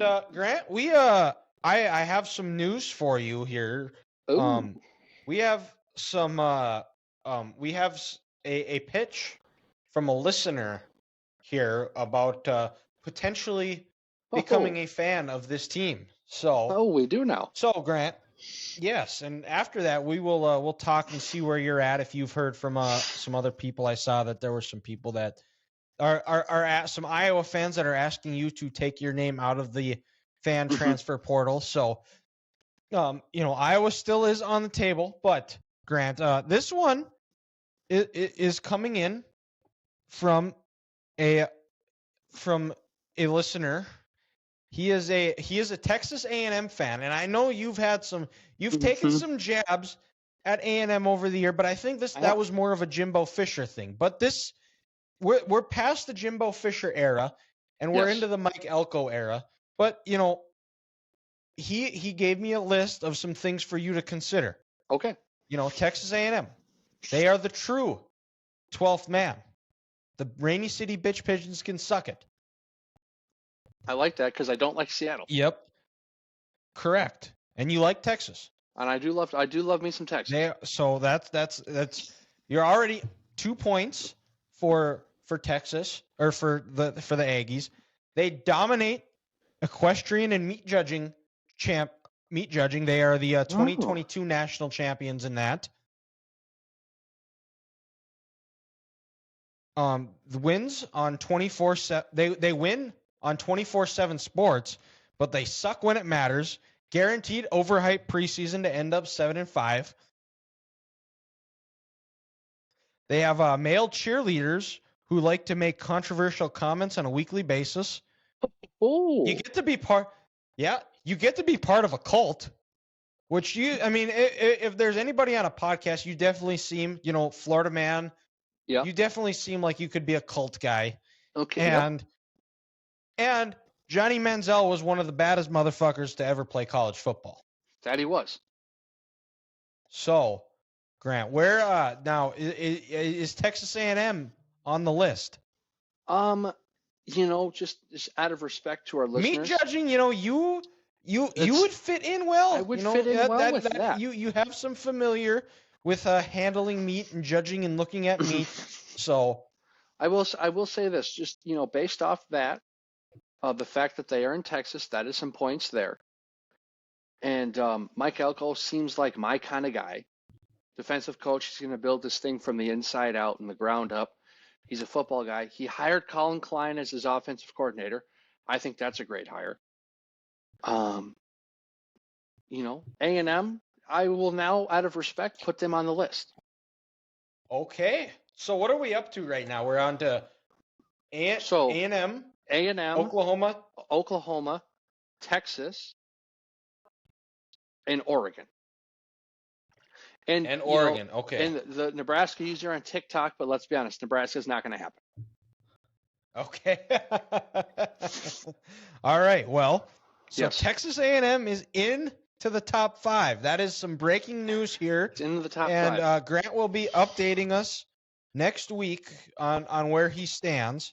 And Grant, I have some news for you here. Ooh. We have some a pitch from a listener here about potentially becoming a fan of this team. Oh, we do now. So Grant, yes, and after that we'll talk and see where you're at. If you've heard from some other people, I saw that there were some people that are some Iowa fans that are asking you to take your name out of the fan transfer portal. So, Iowa still is on the table, but Grant, this one is coming in from a listener. He is a Texas A&M fan, and I know you've taken some jabs at A&M over the year, but I think that was more of a Jimbo Fisher thing. But this. We're past the Jimbo Fisher era, and we're into the Mike Elko era. But he gave me a list of some things for you to consider. Okay. Texas A&M, they are the true 12th man. The Rainy City bitch pigeons can suck it. I like that because I don't like Seattle. Yep. Correct. And you like Texas. And I do love me some Texas. So that's you're already 2 points for Texas, or for the Aggies. They dominate equestrian and meat judging. They are the 2022 national champions in that. The wins on 24/7. They win on 24/7 Sports, but they suck when it matters. Guaranteed overhyped preseason to end up 7-5. They have male cheerleaders who like to make controversial comments on a weekly basis. Oh, you get to be part of a cult, which if there's anybody on a podcast, you definitely seem, Florida man. Yeah. You definitely seem like you could be a cult guy. Okay. And Johnny Manziel was one of the baddest motherfuckers to ever play college football. That he was. So, Grant, where now is Texas A&M on the list? Just out of respect to our listeners. Meat judging, you would fit in well. I would fit in well with that. You have some familiar with handling meat and judging and looking at meat. So I will say this, just based off that, the fact that they are in Texas, that is some points there. And Mike Elko seems like my kind of guy. Defensive coach. He's going to build this thing from the inside out and the ground up. He's a football guy. He hired Colin Klein as his offensive coordinator. I think that's a great hire. A&M, I will now, out of respect, put them on the list. Okay. So what are we up to right now? We're on to A&M, Oklahoma, Texas, and Oregon. And Oregon, okay. And the Nebraska user on TikTok, but let's be honest, Nebraska's not going to happen. Okay. All right. Well, so yes. Texas A&M is in to the top 5. That is some breaking news here. It's in the top 5. And Grant will be updating us next week on where he stands.